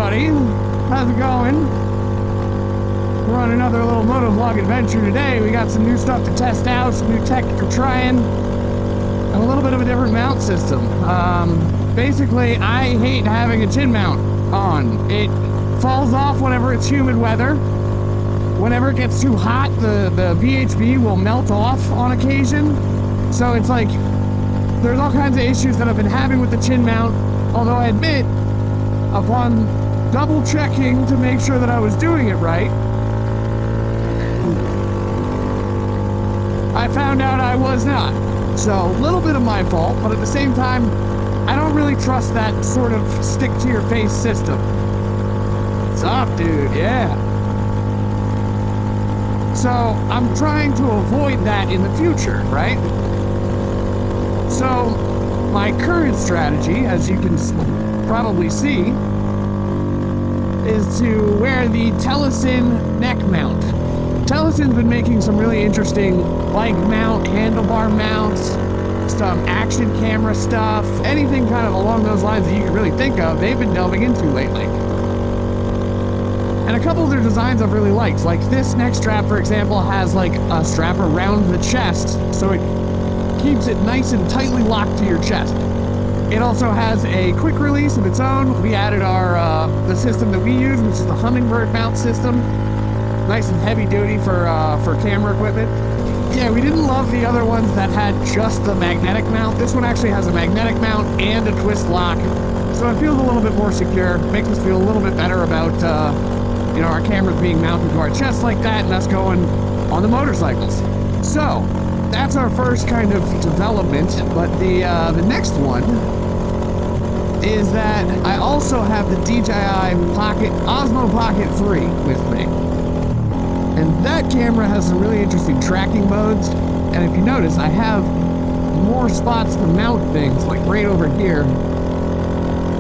everybody. How's it going? We're on another little motovlog adventure today. We got some new stuff to test out, some new tech we're trying, and a little bit of a different mount system. Basically, I hate having a chin mount on. It falls off whenever it's humid weather. Whenever it gets too hot, the VHB will melt off on occasion. So it's like, there's all kinds of issues that I've been having with the chin mount, although I admit, upon double checking to make sure that I was doing it right, I found out I was not. So a little bit of my fault, but at the same time, I don't really trust that sort of stick to your face system. What's up, dude? Yeah. So I'm trying to avoid that in the future, right? So my current strategy, as you can probably see, is to wear the Telesin neck mount. Telesin's been making some really interesting bike mount, handlebar mounts, some action camera stuff, anything kind of along those lines that you can really think of, they've been delving into lately. And a couple of their designs I've really liked. Like this neck strap, for example, has like a strap around the chest, so it keeps it nice and tightly locked to your chest. It also has a quick release of its own. We added our the system that we use, which is the Hummingbird mount system. Nice and heavy duty for camera equipment. Yeah, we didn't love the other ones that had just the magnetic mount. This one actually has a magnetic mount and a twist lock, so it feels a little bit more secure. Makes us feel a little bit better about you know, our cameras being mounted to our chest like that, and us going on the motorcycles. So that's our first kind of development, but the next one is that I also have the DJI Osmo Pocket 3 with me. And that camera has some really interesting tracking modes, and if you notice, I have more spots to mount things, like right over here,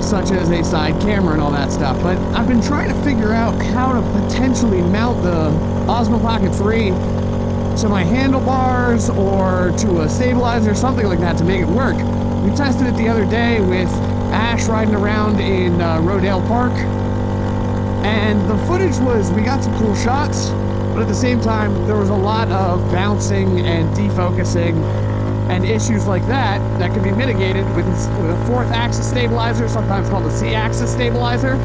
such as a side camera and all that stuff. But I've been trying to figure out how to potentially mount the Osmo Pocket 3 to my handlebars or to a stabilizer, something like that, to make it work. We tested it the other day with Ash riding around in Rodale Park, and the footage was, we got some cool shots, but at the same time, there was a lot of bouncing and defocusing and issues like that that could be mitigated with a fourth axis stabilizer, sometimes called a C-axis stabilizer,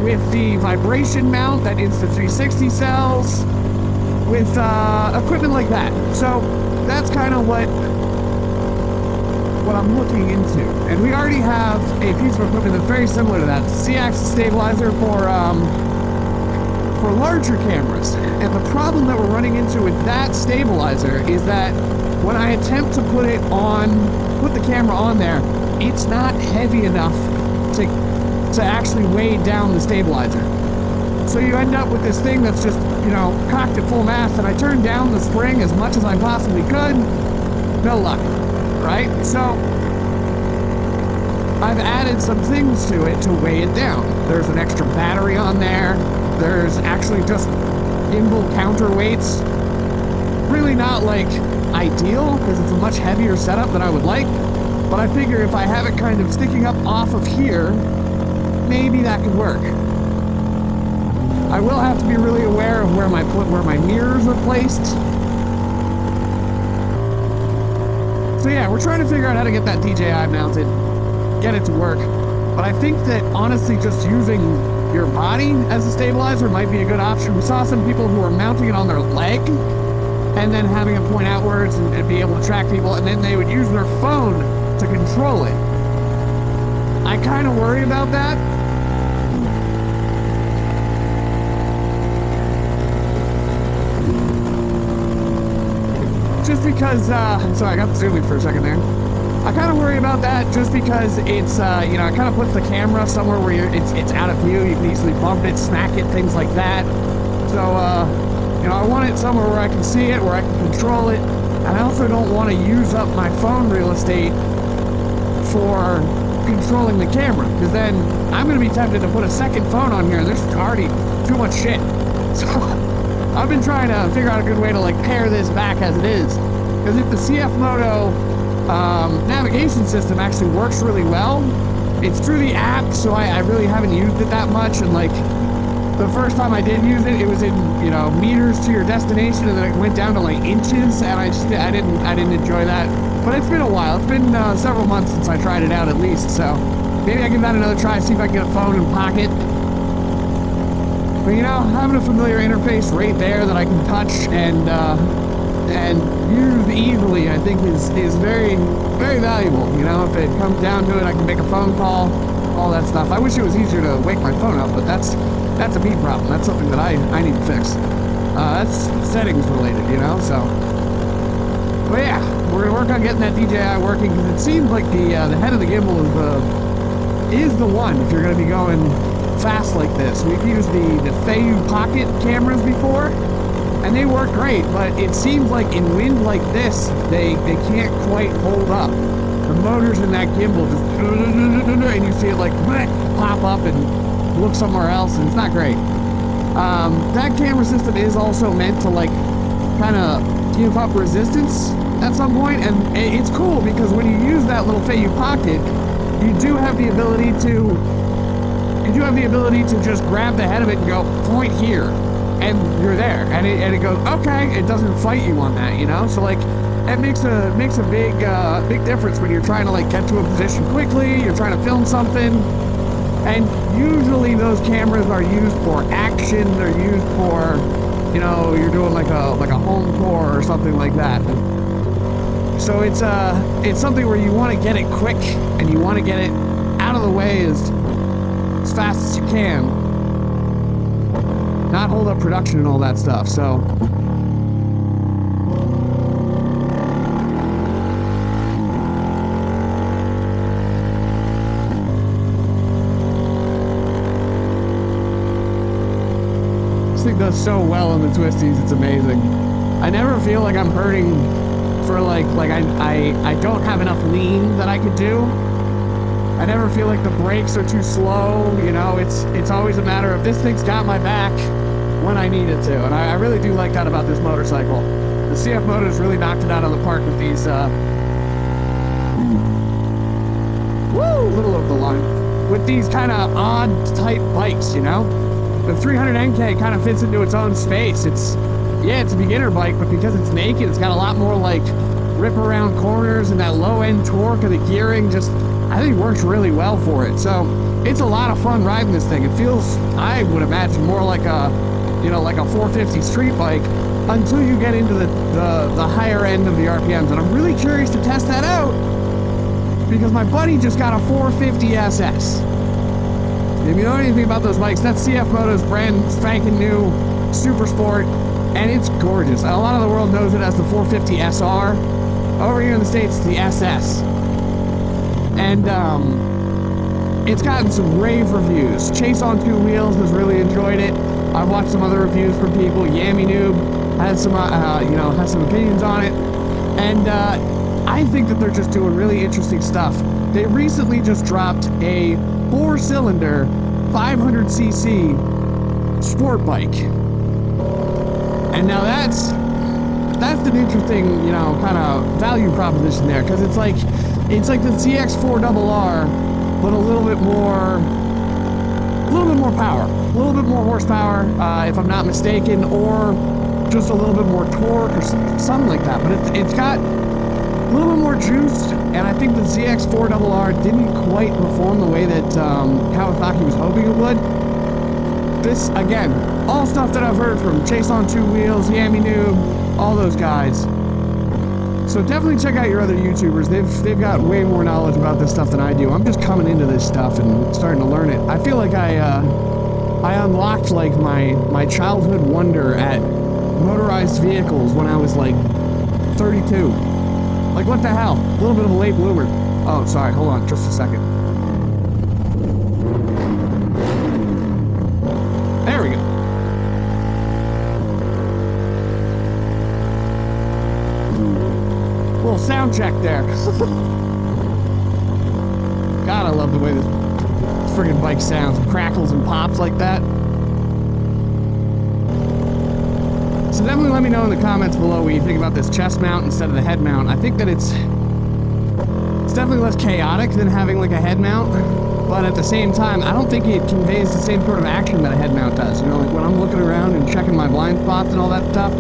with the vibration mount that Insta360 sells, with equipment like that. So that's kind of what I'm looking into. And we already have a piece of equipment that's very similar to that. It's a C-axis stabilizer for larger cameras. And the problem that we're running into with that stabilizer is that when I attempt to put the camera on there, it's not heavy enough to actually weigh down the stabilizer. So you end up with this thing that's just, you know, cocked at full mast, and I turned down the spring as much as I possibly could. No luck, right? So I've added some things to it to weigh it down. There's an extra battery on there. There's actually just gimbal counterweights. Really not like ideal, because it's a much heavier setup than I would like, but I figure if I have it kind of sticking up off of here, maybe that could work. I will have to be really aware of where my mirrors are placed. So yeah, we're trying to figure out how to get that DJI mounted, get it to work. But I think that honestly just using your body as a stabilizer might be a good option. We saw some people who are mounting it on their leg and then having it point outwards and be able to track people, and then they would use their phone to control it. I kind of worry about that. Just because, sorry, I got the zooming for a second there. I kind of worry about that just because it's, you know, it kind of puts the camera somewhere where it's out of view. You can easily bump it, smack it, things like that. So, you know, I want it somewhere where I can see it, where I can control it. And I also don't want to use up my phone real estate for controlling the camera, because then I'm going to be tempted to put a second phone on here, and there's already too much shit. So I've been trying to figure out a good way to like pare this back as it is, because if the CFMoto navigation system actually works really well, it's through the app, so I really haven't used it that much. And like the first time I did use it, it was in, you know, meters to your destination, and then it went down to like inches, and I didn't enjoy that. But it's been a while. It's been several months since I tried it out at least, so maybe I give that another try, see if I can get a phone and pocket. But you know, having a familiar interface right there that I can touch and use easily, I think is very, very valuable. You know, if it comes down to it, I can make a phone call, all that stuff. I wish it was easier to wake my phone up, but that's a me problem. That's something that I need to fix. That's settings related, you know, so. But yeah, we're gonna work on getting that DJI working, because it seems like the head of the gimbal is the one if you're gonna be going fast like this. We've used the Feiyu Pocket cameras before, and they work great, but it seems like in wind like this, they can't quite hold up. The motors in that gimbal just, and you see it like pop up and look somewhere else, and it's not great. That camera system is also meant to like kind of give up resistance at some point, and it's cool because when you use that little Feiyu Pocket, you do have the ability to just grab the head of it and go point here, and you're there, and it goes okay. It doesn't fight you on that, you know. So like it makes a big difference when you're trying to like get to a position quickly. You're trying to film something, and usually those cameras are used for action. They're used for, you know, you're doing like a home tour or something like that. So it's something where you want to get it quick and you want to get it out of the way as fast as you can, not hold up production and all that stuff. So this thing does so well in the twisties, it's amazing. I never feel like I'm hurting for like I don't have enough lean that I could do. I never feel like the brakes are too slow, you know. It's always a matter of this thing's got my back when I need it to, and I really do like that about this motorcycle. The CFMoto has really knocked it out of the park with these little over the line, with these kind of odd type bikes, you know. The 300NK kind of fits into its own space. It's a beginner bike, but because it's naked, it's got a lot more like rip around corners, and that low end torque of the gearing just, I think, works really well for it. So it's a lot of fun riding this thing. It feels, I would imagine, more like a, you know, like a 450 street bike until you get into the higher end of the RPMs. And I'm really curious to test that out because my buddy just got a 450 SS. If you know anything about those bikes, that's CFMoto's brand spanking new Super Sport, and it's gorgeous. A lot of the world knows it as the 450 SR. Over here in the States, it's the SS. And it's gotten some rave reviews. Chase on Two Wheels has really enjoyed it. I've watched some other reviews from people. Yammy Noob has some, has some opinions on it. And I think that they're just doing really interesting stuff. They recently just dropped a 4-cylinder, 500cc sport bike. And now that's an interesting, you know, kind of value proposition there, because it's like the CX4RR, but a little bit more power, a little bit more horsepower, if I'm not mistaken, or just a little bit more torque or something like that. But it's got a little bit more juice, and I think the CX4RR didn't quite perform the way that Kawasaki was hoping it would. This, again, all stuff that I've heard from Chase on Two Wheels, Yammy Noob, all those guys. So definitely check out your other YouTubers. They've got way more knowledge about this stuff than I do. I'm just coming into this stuff and starting to learn it. I feel like I unlocked like my childhood wonder at motorized vehicles when I was like 32. Like, what the hell? A little bit of a late bloomer. Oh, sorry. Hold on just a second. There we go. Little sound check there. God, I love the way this friggin' bike sounds. It crackles and pops like that. So definitely let me know in the comments below what you think about this chest mount instead of the head mount. I think that it's definitely less chaotic than having like a head mount. But at the same time, I don't think it conveys the same sort of action that a head mount does. You know, like when I'm looking around and checking my blind spots and all that stuff,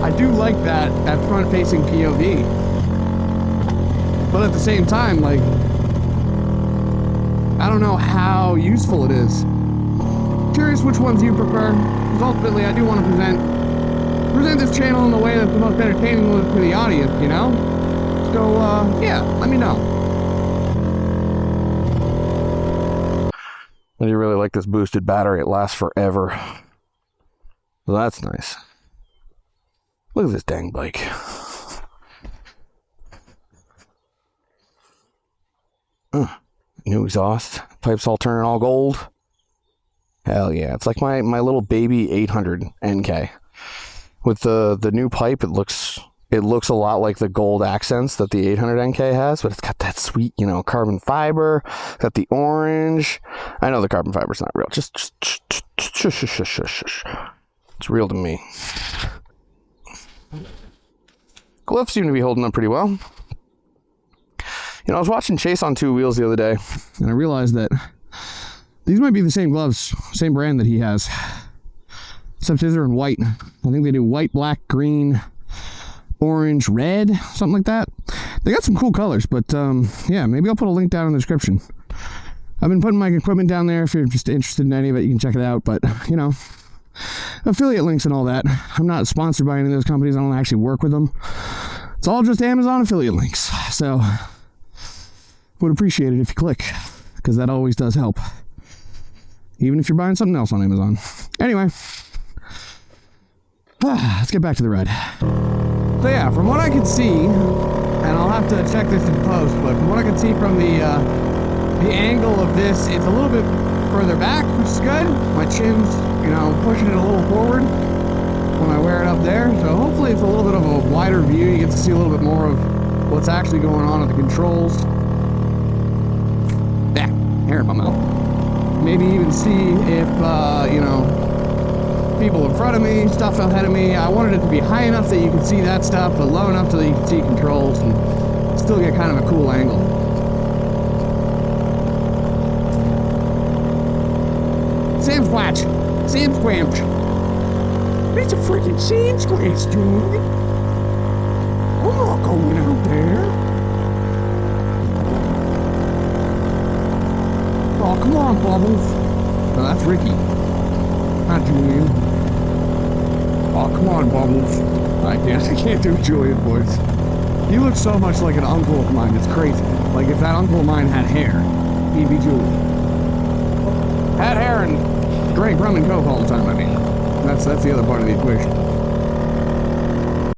I do like that front-facing POV. But at the same time, like, I don't know how useful it is. Curious which ones you prefer, because ultimately I do want to present this channel in the way that's the most entertaining to the audience, you know? So, yeah, let me know. I do really like this boosted battery. It lasts forever. So that's nice. Look at this dang bike. New exhaust. Pipes all turning all gold. Hell yeah. It's like my little baby 800 NK. With the new pipe, it looks a lot like the gold accents that the 800 NK has, but it's got that sweet, you know, carbon fiber. It's got the orange. I know the carbon fiber's not real. Just it's real to me. Glyphs seem to be holding up pretty well. You know, I was watching Chase on Two Wheels the other day, and I realized that these might be the same gloves, same brand that he has. Except his are in white. I think they do white, black, green, orange, red, something like that. They got some cool colors, but yeah, maybe I'll put a link down in the description. I've been putting my equipment down there. If you're just interested in any of it, you can check it out. But, you know, affiliate links and all that. I'm not sponsored by any of those companies. I don't actually work with them. It's all just Amazon affiliate links. So, would appreciate it if you click, because that always does help. Even if you're buying something else on Amazon. Anyway, let's get back to the ride. So yeah, from what I can see, and I'll have to check this in post, but from what I can see from the angle of this, it's a little bit further back, which is good. My chin's, you know, pushing it a little forward when I wear it up there. So hopefully it's a little bit of a wider view. You get to see a little bit more of what's actually going on at the controls. Yeah, hair in my mouth. Maybe even see if, you know, people in front of me, stuff ahead of me. I wanted it to be high enough that you can see that stuff, but low enough so that you can see controls and still get kind of a cool angle. Sam Squatch. Sam Squamch. It's a freaking Sam Squatch, dude. I'm not going out there. Oh, come on, Bubbles. No, that's Ricky. Not Julian. Oh, come on, Bubbles. I can't do Julian voice. He looks so much like an uncle of mine. It's crazy. Like, if that uncle of mine had hair, he'd be Julian. Had hair and drank rum and coke all the time, I mean. That's the other part of the equation.